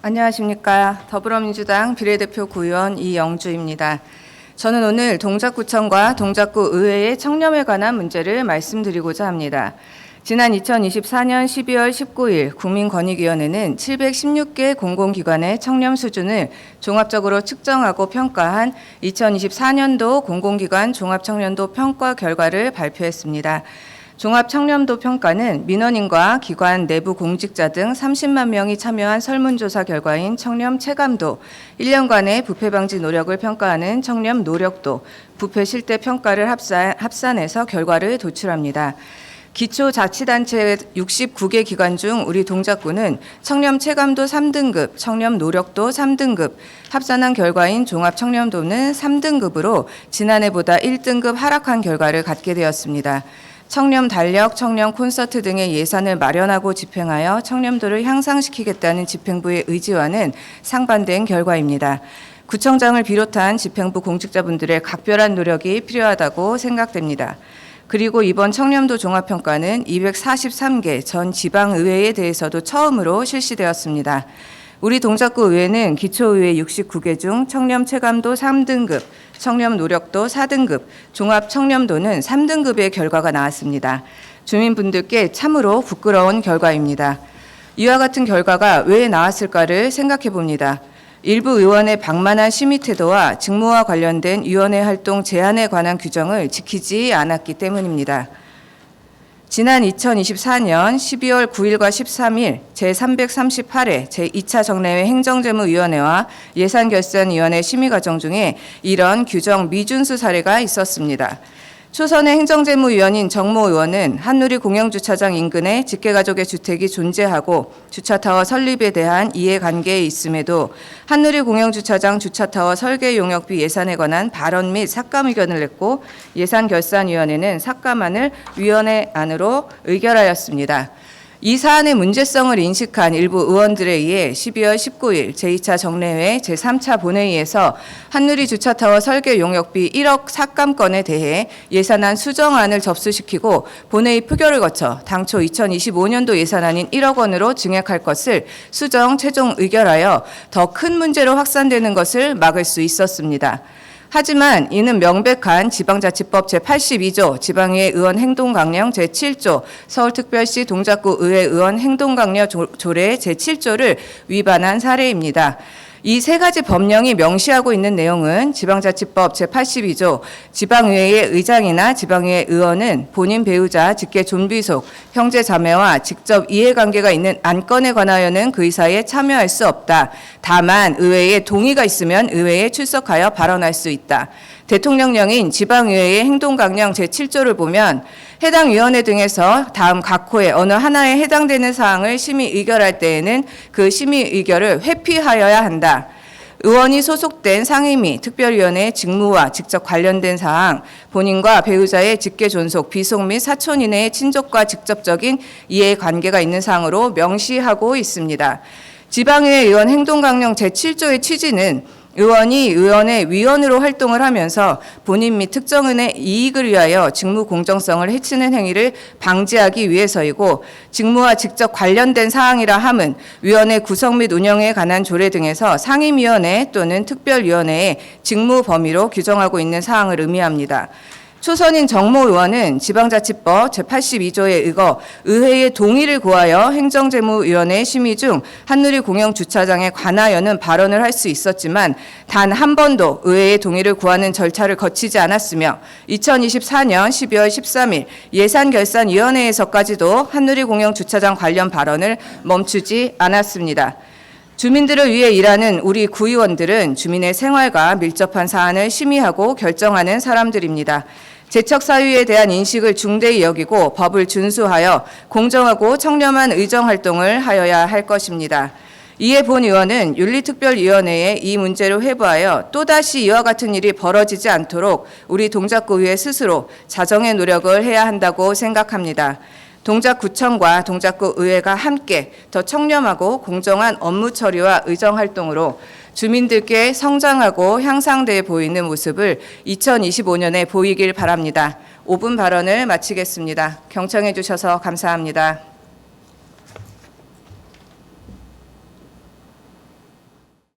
안녕하십니까. 더불어민주당 비례대표 구의원 이영주입니다. 저는 오늘 동작구청과 동작구 의회의 청렴에 관한 문제를 말씀드리고자 합니다. 지난 2024년 12월 19일 국민권익위원회는 716개 공공기관의 청렴 수준을 종합적으로 측정하고 평가한 2024년도 공공기관 종합청렴도 평가 결과를 발표했습니다. 종합청렴도 평가는 민원인과 기관 내부 공직자 등 30만 명이 참여한 설문조사 결과인 청렴 체감도, 1년간의 부패 방지 노력을 평가하는 청렴 노력도, 부패 실태 평가를 합산해서 결과를 도출합니다. 기초자치단체 69개 기관 중 우리 동작구는 청렴 체감도 3등급, 청렴 노력도 3등급, 합산한 결과인 종합청렴도는 3등급으로 지난해보다 1등급 하락한 결과를 갖게 되었습니다. 청렴 달력, 청렴 콘서트 등의 예산을 마련하고 집행하여 청렴도를 향상시키겠다는 집행부의 의지와는 상반된 결과입니다. 구청장을 비롯한 집행부 공직자분들의 각별한 노력이 필요하다고 생각됩니다. 그리고 이번 청렴도 종합평가는 243개 전 지방의회에 대해서도 처음으로 실시되었습니다. 우리 동작구 의회는 기초의회 69개 중 청렴 체감도 3등급, 청렴 노력도 4등급, 종합 청렴도는 3등급의 결과가 나왔습니다. 주민분들께 참으로 부끄러운 결과입니다. 이와 같은 결과가 왜 나왔을까를 생각해 봅니다. 일부 의원의 방만한 심의 태도와 직무와 관련된 위원회 활동 제한에 관한 규정을 지키지 않았기 때문입니다. 지난 2024년 12월 9일과 13일 제338회 제2차 정례회 행정재무위원회와 예산결산위원회 심의과정 중에 이런 규정 미준수 사례가 있었습니다. 초선의 행정재무위원인 정모 의원은 한누리 공영주차장 인근에 직계가족의 주택이 존재하고 주차타워 설립에 대한 이해관계에 있음에도 한누리 공영주차장 주차타워 설계 용역비 예산에 관한 발언 및 삭감 의견을 냈고 예산결산위원회는 삭감안을 위원회 안으로 의결하였습니다. 이 사안의 문제성을 인식한 일부 의원들에 의해 12월 19일 제2차 정례회 제3차 본회의에서 한누리 주차타워 설계 용역비 1억 삭감건에 대해 예산안 수정안을 접수시키고 본회의 표결을 거쳐 당초 2025년도 예산안인 1억 원으로 증액할 것을 수정 최종 의결하여 더 큰 문제로 확산되는 것을 막을 수 있었습니다. 하지만 이는 명백한 지방자치법 제82조 지방의회 의원 행동강령 제7조 서울특별시 동작구 의회 의원 행동강령 조례 제7조를 위반한 사례입니다. 이 세 가지 법령이 명시하고 있는 내용은 지방자치법 제82조 지방의회의 의장이나 지방의회 의원은 본인 배우자, 직계 존비속, 형제 자매와 직접 이해관계가 있는 안건에 관하여는 그 의사에 참여할 수 없다. 다만 의회의 동의가 있으면 의회에 출석하여 발언할 수 있다. 대통령령인 지방의회의 행동강령 제7조를 보면 해당 위원회 등에서 다음 각 호의 어느 하나에 해당되는 사항을 심의 의결할 때에는 그 심의 의결을 회피하여야 한다. 의원이 소속된 상임위, 특별위원회의 직무와 직접 관련된 사항, 본인과 배우자의 직계 존속, 비속 및 사촌 이내의 친족과 직접적인 이해관계가 있는 사항으로 명시하고 있습니다. 지방의회 의원 행동강령 제7조의 취지는 의원이 의원의 위원으로 활동을 하면서 본인 및 특정인의 이익을 위하여 직무 공정성을 해치는 행위를 방지하기 위해서이고 직무와 직접 관련된 사항이라 함은 위원회 구성 및 운영에 관한 조례 등에서 상임위원회 또는 특별위원회의 직무 범위로 규정하고 있는 사항을 의미합니다. 초선인 정모 의원은 지방자치법 제82조에 의거 의회의 동의를 구하여 행정재무위원회 심의 중 한누리 공영주차장에 관하여는 발언을 할 수 있었지만 단 한 번도 의회의 동의를 구하는 절차를 거치지 않았으며 2024년 12월 13일 예산결산위원회에서까지도 한누리 공영주차장 관련 발언을 멈추지 않았습니다. 주민들을 위해 일하는 우리 구의원들은 주민의 생활과 밀접한 사안을 심의하고 결정하는 사람들입니다. 재척사유에 대한 인식을 중대히 여기고 법을 준수하여 공정하고 청렴한 의정활동을 하여야 할 것입니다. 이에 본 의원은 윤리특별위원회에 이 문제를 회부하여 또다시 이와 같은 일이 벌어지지 않도록 우리 동작구의회 스스로 자정의 노력을 해야 한다고 생각합니다. 동작구청과 동작구의회가 함께 더 청렴하고 공정한 업무 처리와 의정활동으로 주민들께 성장하고 향상돼 보이는 모습을 2025년에 보이길 바랍니다. 5분 발언을 마치겠습니다. 경청해 주셔서 감사합니다.